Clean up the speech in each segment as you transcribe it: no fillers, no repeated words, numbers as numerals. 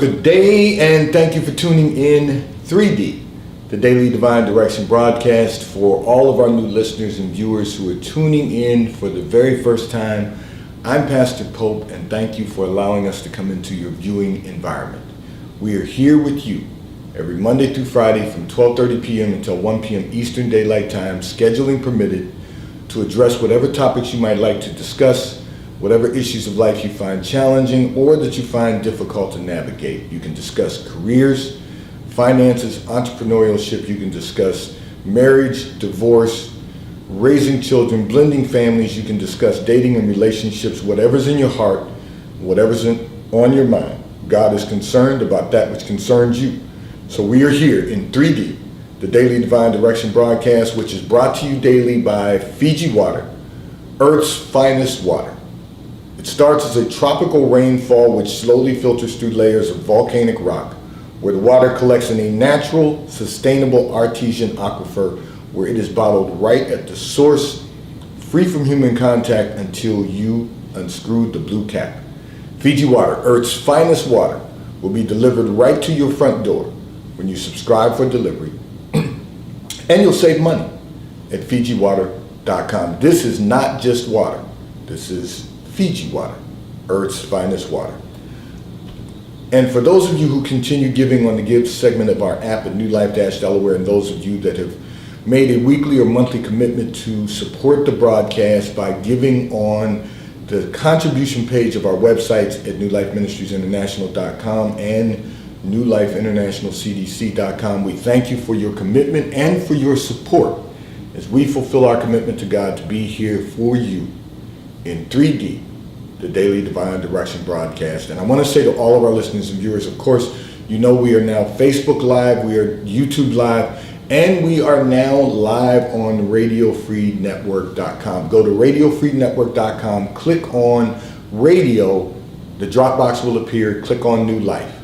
Good day, and thank you for tuning in 3D, the Daily Divine Direction broadcast. For all of our new listeners and viewers who are tuning in for the very first time, I'm Pastor Pope, and thank you for allowing us to come into your viewing environment. We are here with you every Monday through Friday from 12:30 p.m. until 1 p.m. Eastern Daylight Time, scheduling permitted, to address whatever topics you might like to discuss, whatever issues of life you find challenging or that you find difficult to navigate. You can discuss careers, finances, entrepreneurship. You can discuss marriage, divorce, raising children, blending families. You can discuss dating and relationships, whatever's in your heart, whatever's on your mind. God is concerned about that which concerns you. So we are here in 3D, the Daily Divine Direction broadcast, which is brought to you daily by Fiji Water, Earth's finest water. It starts as a tropical rainfall which slowly filters through layers of volcanic rock, where the water collects in a natural, sustainable artesian aquifer, where it is bottled right at the source, free from human contact until you unscrew the blue cap. Fiji Water, Earth's finest water, will be delivered right to your front door when you subscribe for delivery, and you'll save money at FijiWater.com. This is not just water. This is Fiji Water, Earth's finest water. And for those of you who continue giving on the Give segment of our app at New Life-Delaware, and those of you that have made a weekly or monthly commitment to support the broadcast by giving on the contribution page of our websites at NewLifeMinistriesInternational.com and NewLifeInternationalCDC.com, we thank you for your commitment and for your support as we fulfill our commitment to God to be here for you in 3D, the Daily Divine Direction broadcast. And I want to say to all of our listeners and viewers, of course, you know we are now Facebook Live, we are YouTube Live, and we are now live on RadioFreeNetwork.com. Go to RadioFreeNetwork.com, click on Radio, the drop box will appear, click on New Life,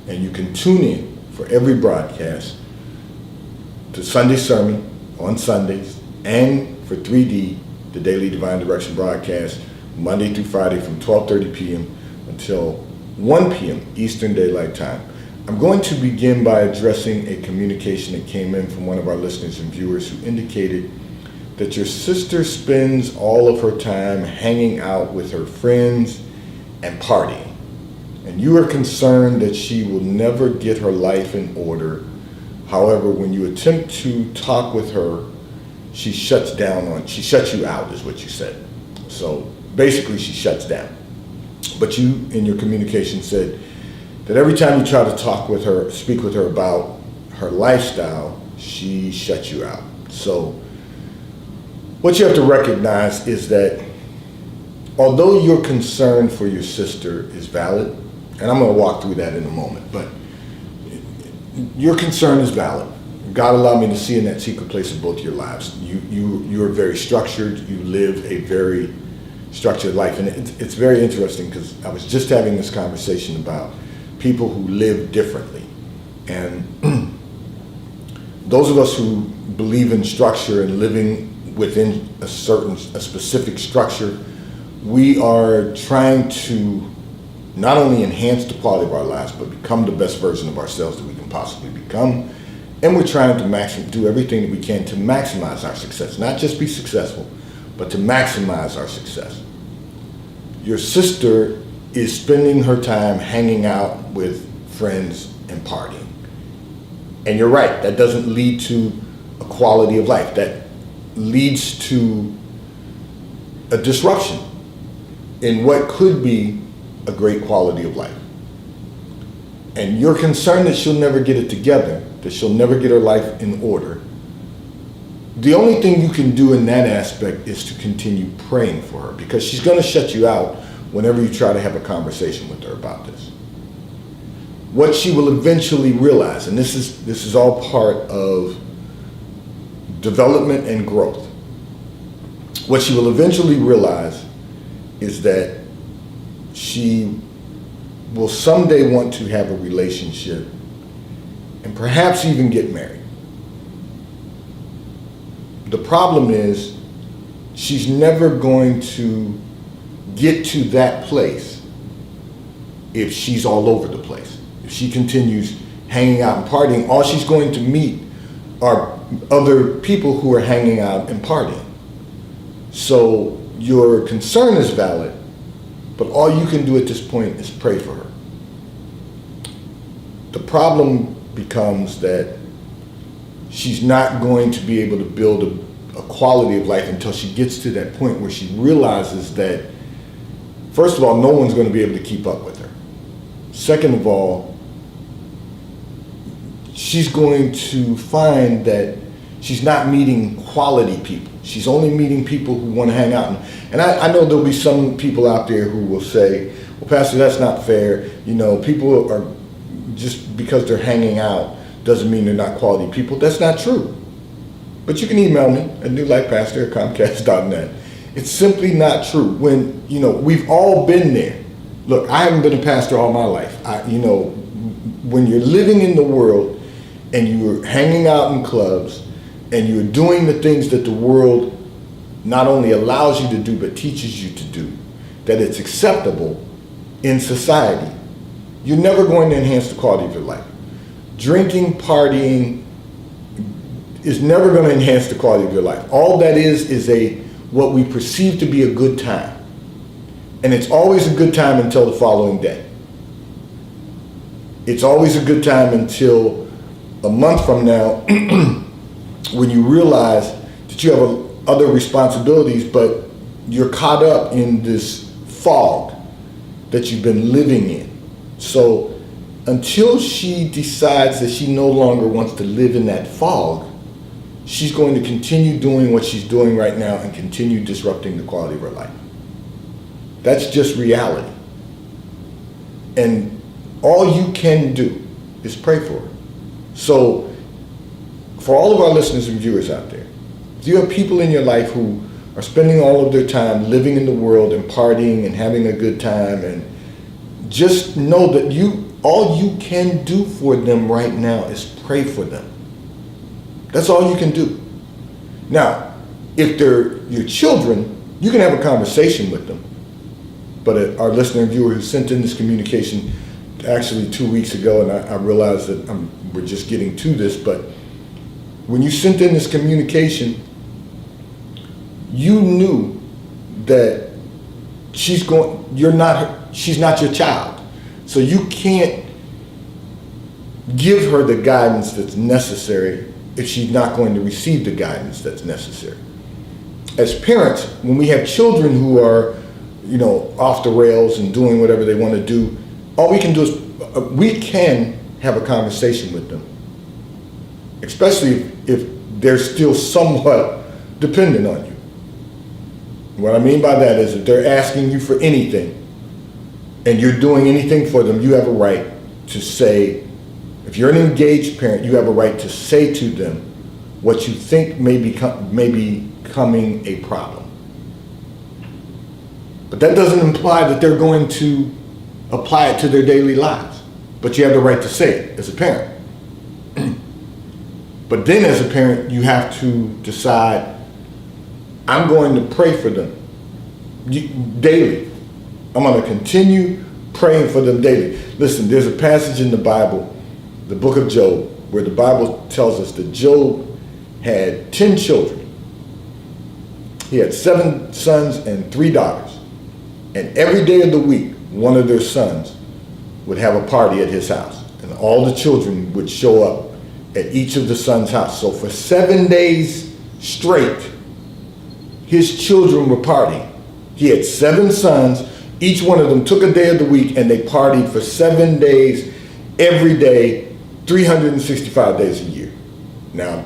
and you can tune in for every broadcast to Sunday Sermon on Sundays, and for 3D, the Daily Divine Direction broadcast, Monday through Friday from 12:30 p.m. until 1 p.m. Eastern Daylight Time. I'm going to begin by addressing a communication that came in from one of our listeners and viewers who indicated that your sister spends all of her time hanging out with her friends and partying, and you are concerned that she will never get her life in order. However, when you attempt to talk with her, she shuts you out, is what you said. So basically she shuts down. But you, in your communication, said that every time you try to talk with her, speak with her about her lifestyle, she shuts you out. So what you have to recognize is that although your concern for your sister is valid, and I'm going to walk through that in a moment, but your concern is valid. God allowed me to see in that secret place of both your lives. You are very structured. You live a very structured life. And it's very interesting because I was just having this conversation about people who live differently. And those of us who believe in structure and living within a specific structure, we are trying to not only enhance the quality of our lives, but become the best version of ourselves that we can possibly become. And we're trying to do everything that we can to maximize our success, not just be successful, but to maximize our success. Your sister is spending her time hanging out with friends and partying. And you're right, that doesn't lead to a quality of life. That leads to a disruption in what could be a great quality of life. And you're concerned that she'll never get it together, that she'll never get her life in order. The only thing you can do in that aspect is to continue praying for her, because she's going to shut you out whenever you try to have a conversation with her about this. What she will eventually realize, and this is all part of development and growth, what she will eventually realize is that she will someday want to have a relationship and perhaps even get married. The problem is she's never going to get to that place if she's all over the place. if she continues hanging out and partying, all she's going to meet are other people who are hanging out and partying. So your concern is valid, but all you can do at this point is pray for her. The problem becomes that she's not going to be able to build a quality of life until she gets to that point where she realizes that, first of all, no one's going to be able to keep up with her. Second of all, she's going to find that she's not meeting quality people. She's only meeting people who want to hang out. And I know there'll be some people out there who will say, well, Pastor, that's not fair. You know, people are, just because they're hanging out doesn't mean they're not quality people. That's not true. But you can email me at newlifepastor@comcast.net. It's simply not true. When, you know, we've all been there. Look, I haven't been a pastor all my life. When you're living in the world and you're hanging out in clubs and you're doing the things that the world not only allows you to do but teaches you to do, that it's acceptable in society, you're never going to enhance the quality of your life. Drinking, partying is never going to enhance the quality of your life. All that is what we perceive to be a good time. And it's always a good time until the following day. It's always a good time until a month from now when you realize that you have other responsibilities, but you're caught up in this fog that you've been living in. So until she decides that she no longer wants to live in that fog, she's going to continue doing what she's doing right now and continue disrupting the quality of her life. That's just reality. And all you can do is pray for her. So for all of our listeners and viewers out there, if you have people in your life who are spending all of their time living in the world and partying and having a good time, and just know that all you can do for them right now is pray for them. That's all you can do. Now, if they're your children, you can have a conversation with them. But our listener and viewer who sent in this communication actually 2 weeks ago, and I realized that we're just getting to this, but when you sent in this communication, you knew that she's not your child. So you can't give her the guidance that's necessary if she's not going to receive the guidance that's necessary. As parents, when we have children who are, off the rails and doing whatever they want to do, all we can do is we can have a conversation with them, especially if they're still somewhat dependent on you. What I mean by that is if they're asking you for anything and you're doing anything for them, you have a right to say, if you're an engaged parent, you have a right to say to them what you think may be becoming a problem. But that doesn't imply that they're going to apply it to their daily lives. But you have the right to say it as a parent. But then as a parent, you have to decide, I'm going to pray for them daily. I'm going to continue praying for them daily. Listen, there's a passage in the Bible, the book of Job, where the Bible tells us that Job had 10 children. He had 7 sons and 3 daughters. And every day of the week, one of their sons would have a party at his house. And all the children would show up at each of the sons' house. So for 7 days straight, his children were partying. He had 7 sons. Each one of them took a day of the week and they partied for 7 days, every day, 365 days a year. Now,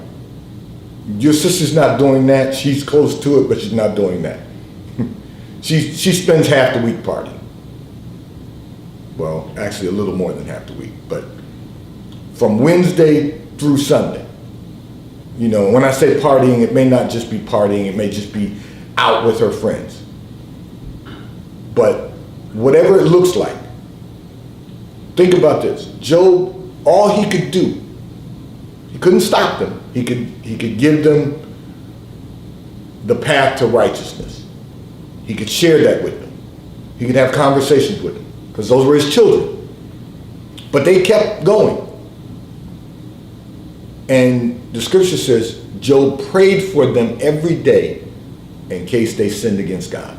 your sister's not doing that. She's close to it, but she's not doing that. She spends half the week partying. Well, actually a little more than half the week, but from Wednesday through Sunday. When I say partying, it may not just be partying, it may just be out with her friends. But whatever it looks like, think about this. Job, all he could do, he couldn't stop them. He could give them the path to righteousness. He could share that with them. He could have conversations with them, because those were his children. But they kept going. And the scripture says Job prayed for them every day in case they sinned against God,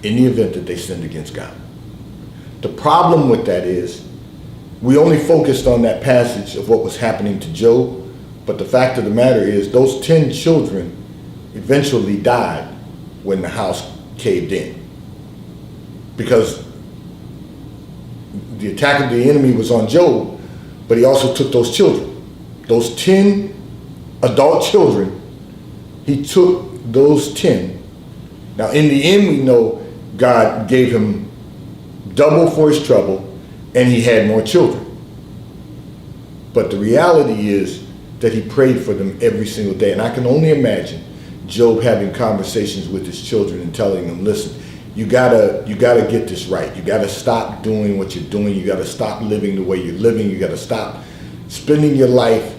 in the event that they sinned against God. The problem with that is we only focused on that passage of what was happening to Job, but the fact of the matter is those 10 children eventually died when the house caved in, because the attack of the enemy was on Job, but he also took those children. Those 10 adult children, he took those 10. Now, in the end, we know God gave him double for his trouble, and he had more children. But the reality is that he prayed for them every single day. And I can only imagine Job having conversations with his children and telling them, listen, you gotta get this right. You gotta stop doing what you're doing. You gotta stop living the way you're living. You gotta stop spending your life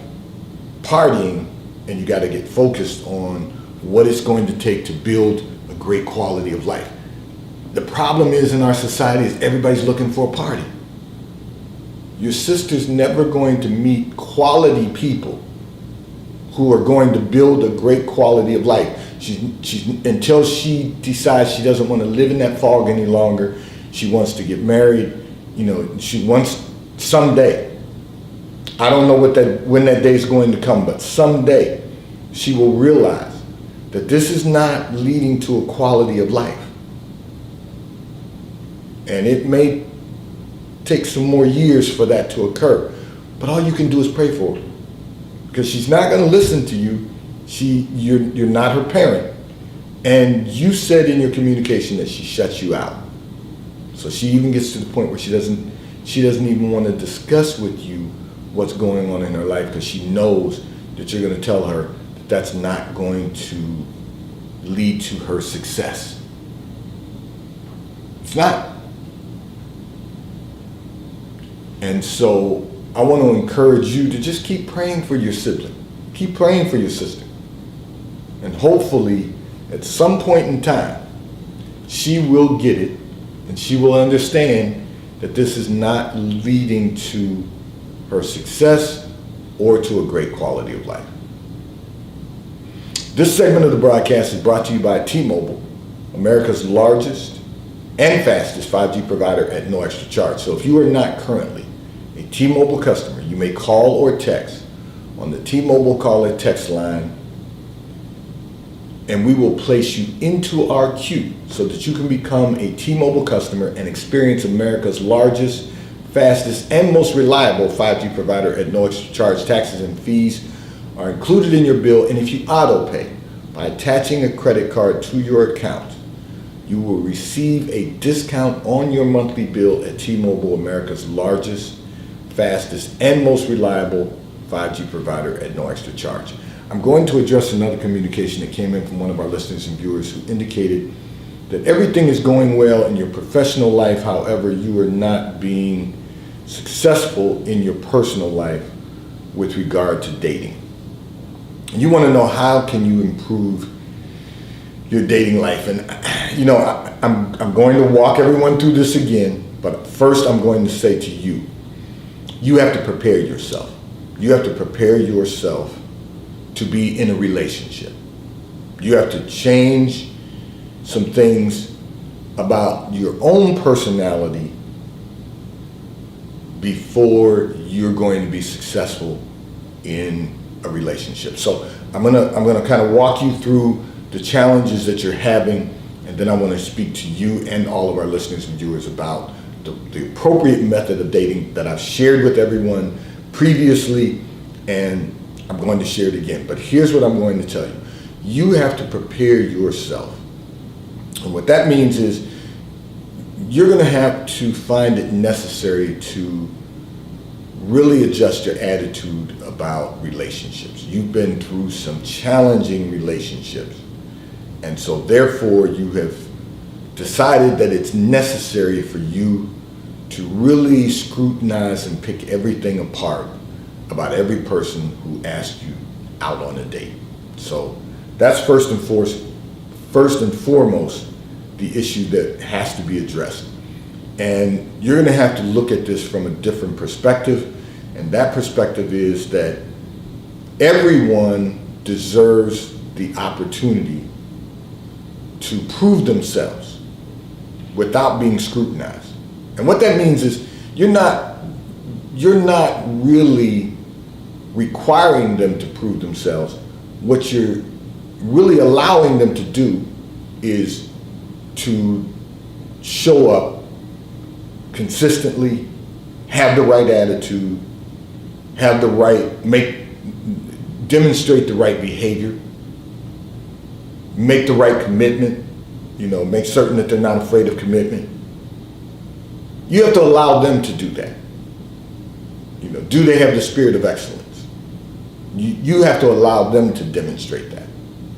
partying, and you gotta get focused on what it's going to take to build a great quality of life. The problem is in our society is everybody's looking for a party. Your sister's never going to meet quality people who are going to build a great quality of life. She's until she decides she doesn't want to live in that fog any longer. She wants to get married. She wants someday. I don't know when that day is going to come, but someday she will realize that this is not leading to a quality of life. And it may take some more years for that to occur. But all you can do is pray for her. Because she's not going to listen to you. You're not her parent. And you said in your communication that she shuts you out. So she even gets to the point where she doesn't even want to discuss with you what's going on in her life, because she knows that you're going to tell her that that's not going to lead to her success. It's not. And so I want to encourage you to just keep praying for your sibling. Keep praying for your sister. And hopefully, at some point in time, she will get it, and she will understand that this is not leading to her success or to a great quality of life. This segment of the broadcast is brought to you by T-Mobile, America's largest and fastest 5G provider at no extra charge. So if you are not currently a T-Mobile customer, you may call or text on the T-Mobile call or text line, and we will place you into our queue so that you can become a T-Mobile customer and experience America's largest, fastest, and most reliable 5G provider at no extra charge. Taxes and fees are included in your bill, and if you auto pay by attaching a credit card to your account, you will receive a discount on your monthly bill at T-Mobile, America's largest, fastest, and most reliable 5G provider at no extra charge. I'm going to address another communication that came in from one of our listeners and viewers who indicated that everything is going well in your professional life, however, you are not being successful in your personal life with regard to dating. And you want to know, how can you improve your dating life? And I'm going to walk everyone through this again, but first I'm going to say to you, you have to prepare yourself. You have to prepare yourself to be in a relationship. You have to change some things about your own personality before you're going to be successful in a relationship. So I'm gonna kind of walk you through the challenges that you're having, and then I want to speak to you and all of our listeners and viewers about the appropriate method of dating that I've shared with everyone previously, and I'm going to share it again. But here's what I'm going to tell you. You have to prepare yourself. And what that means is you're going to have to find it necessary to really adjust your attitude about relationships. You've been through some challenging relationships, and so therefore you have decided that it's necessary for you to really scrutinize and pick everything apart about every person who asked you out on a date. So that's first and foremost the issue that has to be addressed. And you're going to have to look at this from a different perspective. And that perspective is that everyone deserves the opportunity to prove themselves without being scrutinized. And what that means is you're not really requiring them to prove themselves. What you're really allowing them to do is to show up consistently, have the right attitude, demonstrate the right behavior, make the right commitment, make certain that they're not afraid of commitment. You have to allow them to do that. Do they have the spirit of excellence? You have to allow them to demonstrate that.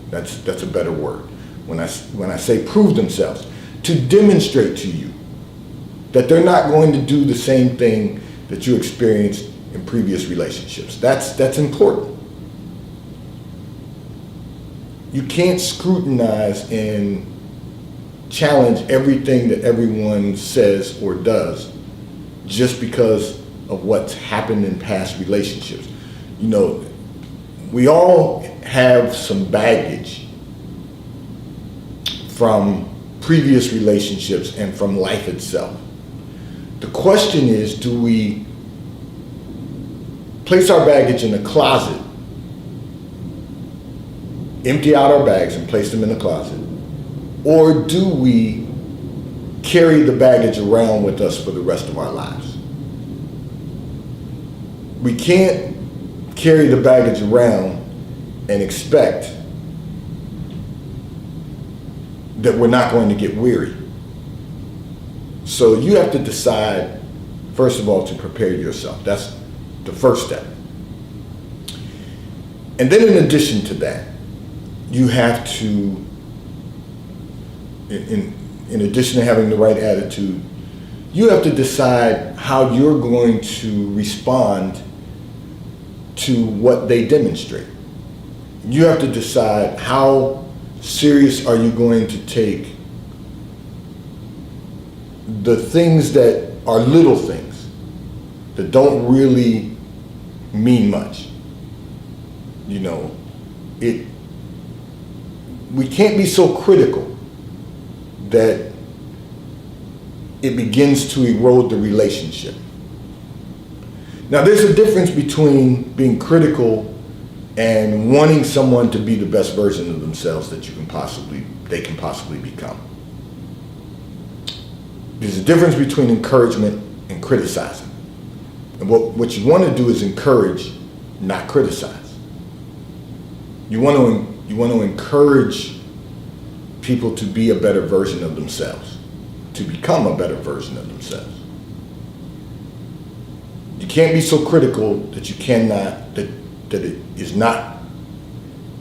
That's a better word. When I say prove themselves, to demonstrate to you that they're not going to do the same thing that you experienced in previous relationships. That's important. You can't scrutinize and challenge everything that everyone says or does just because of what's happened in past relationships. We all have some baggage from previous relationships and from life itself. The question is, do we place our baggage in a closet, empty out our bags and place them in a closet, or do we carry the baggage around with us for the rest of our lives? We can't carry the baggage around and expect that we're not going to get weary. So you have to decide, first of all, to prepare yourself. That's the first step. And then in addition to that, you have to, in addition to having the right attitude, you have to decide how you're going to respond to what they demonstrate. You have to decide how serious are you going to take the things that are little things that don't really mean much. We can't be so critical that it begins to erode the relationship. Now, there's a difference between being critical and wanting someone to be the best version of themselves that they can possibly become. There's a difference between encouragement and criticizing. And what you want to do is encourage, not criticize. You want to encourage people to be a better version of themselves, to become a better version of themselves. You can't be so critical that that it is not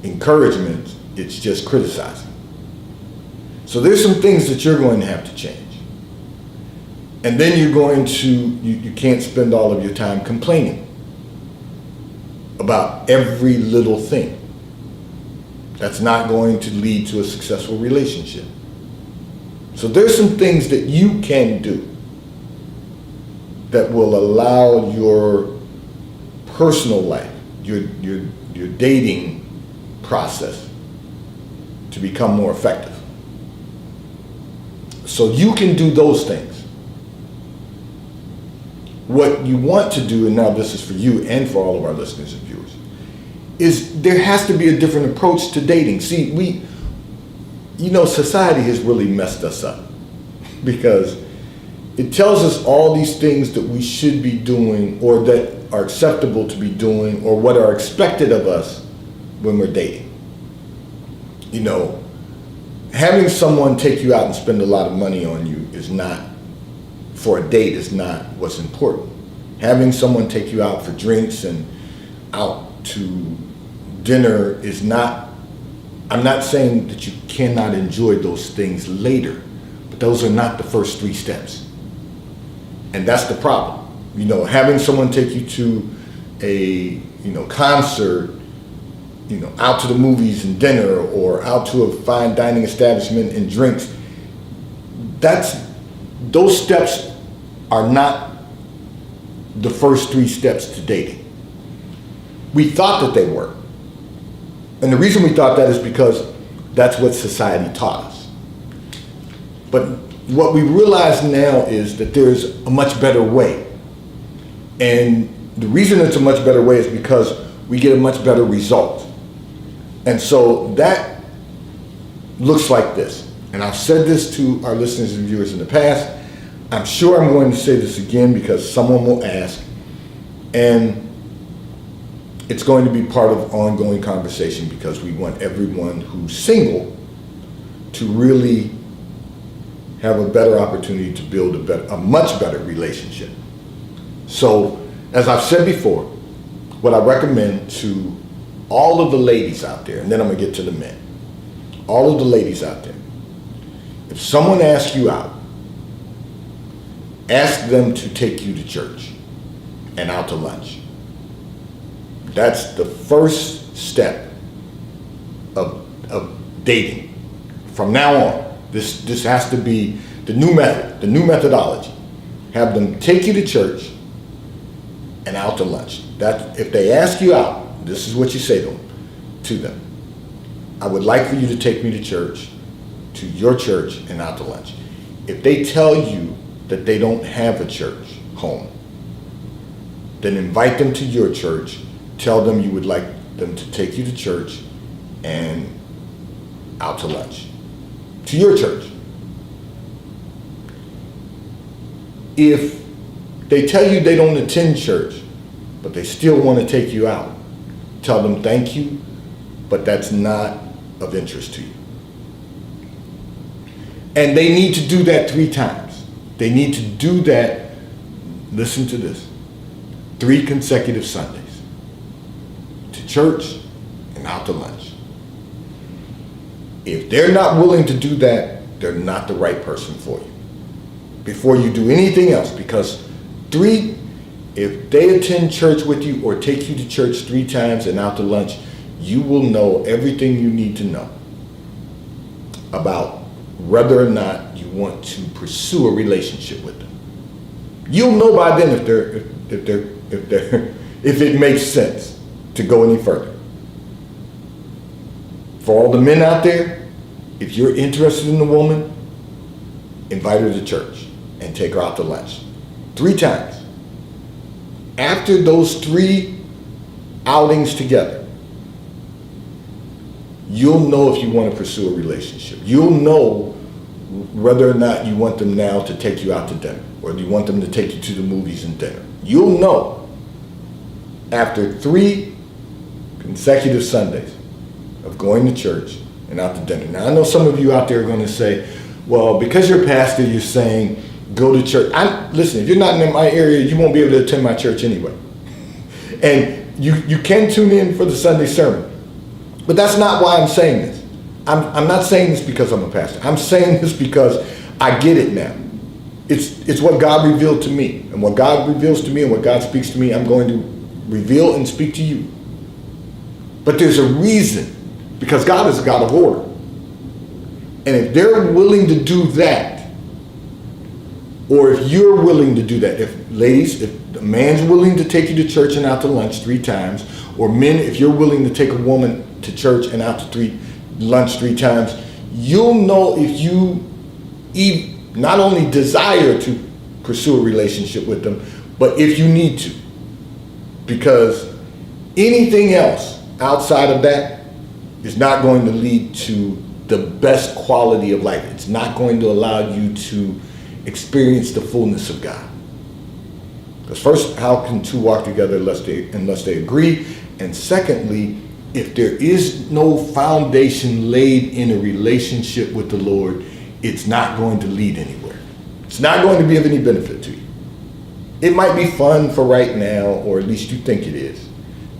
encouragement, it's just criticizing. So there's some things that you're going to have to change. And then you can't spend all of your time complaining about every little thing. That's not going to lead to a successful relationship. So there's some things that you can do that will allow your personal life, your dating process to become more effective. So you can do those things. What you want to do, and now this is for you and for all of our listeners and viewers, is there has to be a different approach to dating. See, society has really messed us up because it tells us all these things that we should be doing or that are acceptable to be doing or what are expected of us when we're dating. Having someone take you out and spend a lot of money on you for a date is not what's important. Having someone take you out for drinks and out to dinner is not, I'm not saying that you cannot enjoy those things later, but those are not the first 3 steps. And that's the problem. Having someone take you to a, concert, out to the movies and dinner or out to a fine dining establishment and drinks, that's those steps are not the first 3 steps to dating. We thought that they were. And the reason we thought that is because that's what society taught us. But what we realize now is that there's a much better way. And the reason it's a much better way is because we get a much better result. And so that looks like this. And I've said this to our listeners and viewers in the past. I'm sure I'm going to say this again because someone will ask. And it's going to be part of ongoing conversation because we want everyone who's single to really have a better opportunity to build a much better relationship. So, as I've said before, what I recommend to all of the ladies out there, and then I'm gonna get to the men, all of the ladies out there, if someone asks you out, ask them to take you to church and out to lunch. That's the first step of dating. From now on, this has to be the new method, the new methodology. Have them take you to church and out to lunch. That if they ask you out, this is what you say to them. I would like for you to take me to church, to your church, and out to lunch. If they tell you that they don't have a church home, then invite them to your church. Tell them you would like them to take you to church and out to lunch, to your church. If they tell you they don't attend church, but they still want to take you out, tell them thank you, but that's not of interest to you. And they need to do that 3 times. They need to do that, listen to this, 3 consecutive Sundays. To church and out to lunch. If they're not willing to do that, they're not the right person for you. Before you do anything else, because 3, if they attend church with you or take you to church 3 times and out to lunch, you will know everything you need to know about whether or not you want to pursue a relationship with them. You'll know by then if it makes sense to go any further. For all the men out there, if you're interested in a woman, invite her to church and take her out to lunch 3 times. After those 3 outings together, you'll know if you want to pursue a relationship. You'll know whether or not you want them now to take you out to dinner, or do you want them to take you to the movies and dinner. You'll know after 3 consecutive Sundays of going to church and out to dinner. Now, I know some of you out there are going to say, well, because you're a pastor, you're saying go to church. Listen, if you're not in my area, you won't be able to attend my church anyway. And you can tune in for the Sunday sermon. But that's not why I'm saying this. I'm not saying this because I'm a pastor. I'm saying this because I get it now. It's what God revealed to me. And what God reveals to me and what God speaks to me, I'm going to reveal and speak to you. But there's a reason, because God is a God of order. And if they're willing to do that, or if you're willing to do that, if the man's willing to take you to church and out to lunch 3 times, or men, if you're willing to take a woman to church and out to lunch 3 times, you'll know if you not only desire to pursue a relationship with them, but if you need to. Because anything else outside of that is not going to lead to the best quality of life. It's not going to allow you to experience the fullness of God. Because first, how can 2 walk together unless they agree? And secondly, if there is no foundation laid in a relationship with the Lord, it's not going to lead anywhere. It's not going to be of any benefit to you. It might be fun for right now, or at least you think it is.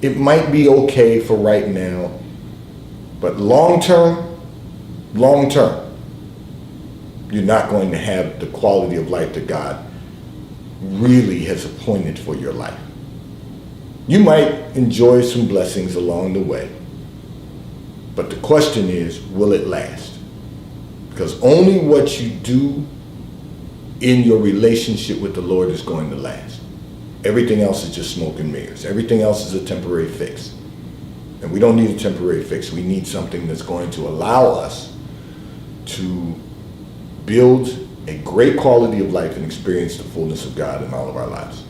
It might be okay for right now, but long term, you're not going to have the quality of life that God really has appointed for your life. You might enjoy some blessings along the way, but the question is, will it last? Because only what you do in your relationship with the Lord is going to last. Everything else is just smoke and mirrors. Everything else is a temporary fix. And we don't need a temporary fix. We need something that's going to allow us to build a great quality of life and experience the fullness of God in all of our lives.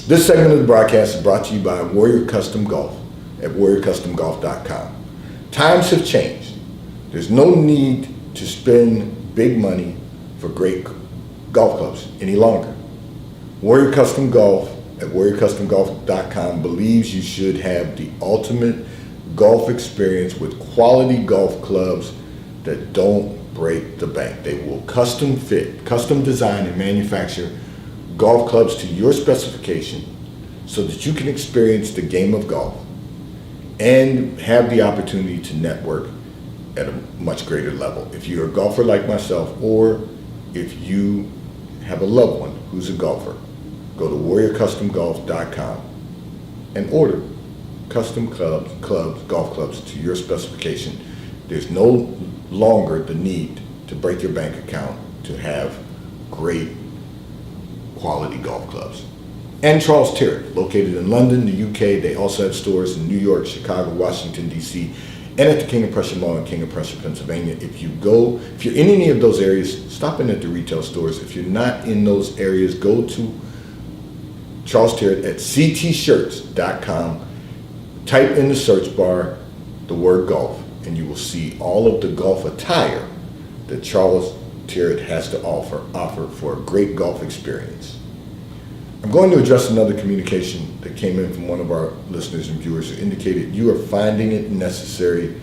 This segment of the broadcast is brought to you by Warrior Custom Golf at warriorcustomgolf.com. Times have changed. There's no need to spend big money for great golf clubs any longer. Warrior Custom Golf at warriorcustomgolf.com believes you should have the ultimate golf experience with quality golf clubs that don't break the bank. They will custom fit, custom design, and manufacture golf clubs to your specification so that you can experience the game of golf and have the opportunity to network at a much greater level. If you're a golfer like myself, or if you have a loved one who's a golfer, go to warriorcustomgolf.com and order custom golf clubs to your specification. There's no longer the need to break your bank account to have great quality golf clubs. And Charles Tyrrell, located in London, the UK. They also have stores in New York, Chicago, Washington, D.C., and at the King of Prussia Mall in King of Prussia, Pennsylvania. If you're in any of those areas, stop in at the retail stores. If you're not in those areas, go to Charles Tyrrell at ctshirts.com. Type in the search bar the word golf, and you will see all of the golf attire that Charles Tyrrell has to offer for a great golf experience. I'm going to address another communication that came in from one of our listeners and viewers who indicated you are finding it necessary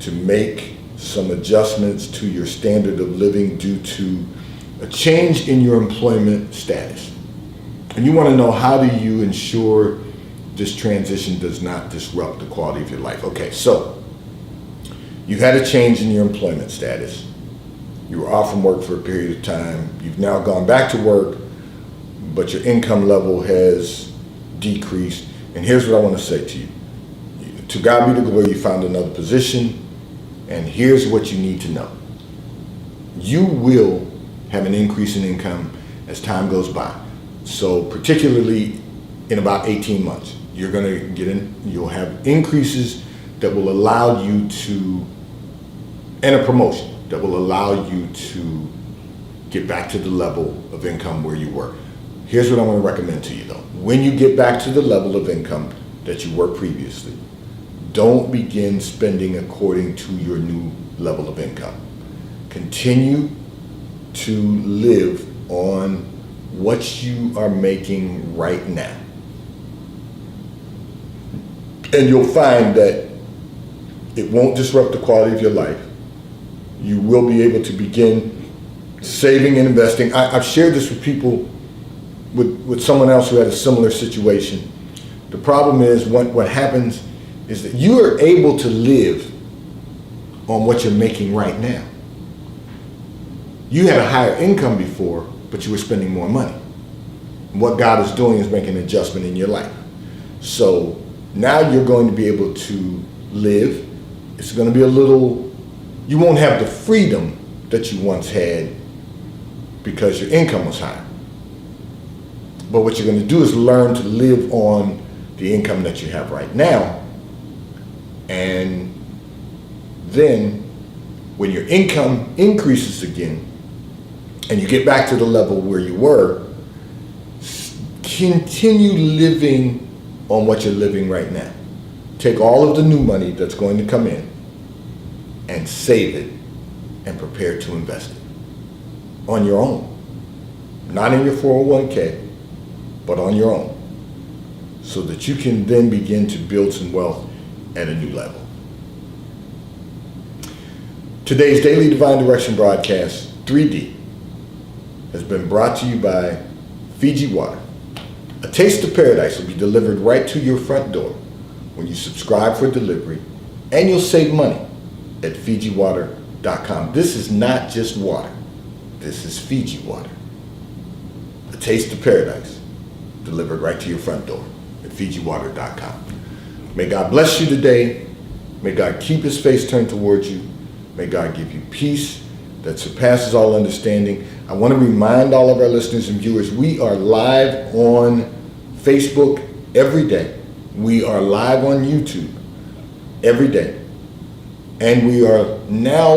to make some adjustments to your standard of living due to a change in your employment status. And you want to know, how do you ensure this transition does not disrupt the quality of your life? Okay, so you've had a change in your employment status. You were off from work for a period of time. You've now gone back to work, but your income level has decreased. And here's what I want to say to you. To God be the glory, you found another position, and here's what you need to know. You will have an increase in income as time goes by. So particularly in about 18 months, you'll have increases that will allow you to, and a promotion that will allow you to get back to the level of income where you were. Here's what I want to recommend to you though. When you get back to the level of income that you were previously, don't begin spending according to your new level of income. Continue to live on what you are making right now. And you'll find that it won't disrupt the quality of your life. You will be able to begin saving and investing. I've shared this with people, with someone else who had a similar situation. The problem is what happens is that you are able to live on what you're making right now. You had a higher income before, but you were spending more money. What God is doing is making an adjustment in your life. So now you're going to be able to live. It's going to be you won't have the freedom that you once had because your income was higher. But what you're going to do is learn to live on the income that you have right now. And then when your income increases again and you get back to the level where you were, continue living on what you're living right now. Take all of the new money that's going to come in and save it and prepare to invest it on your own. Not in your 401k, but on your own, so that you can then begin to build some wealth at a new level. Today's Daily Divine Direction broadcast, 3D, has been brought to you by Fiji Water. A taste of paradise will be delivered right to your front door when you subscribe for delivery, and you'll save money at FijiWater.com. This is not just water. This is Fiji Water. A taste of paradise delivered right to your front door at FijiWater.com. May God bless you today. May God keep his face turned towards you. May God give you peace. that surpasses all understanding. I want to remind all of our listeners and viewers, we are live on Facebook every day. We are live on YouTube every day. And we are now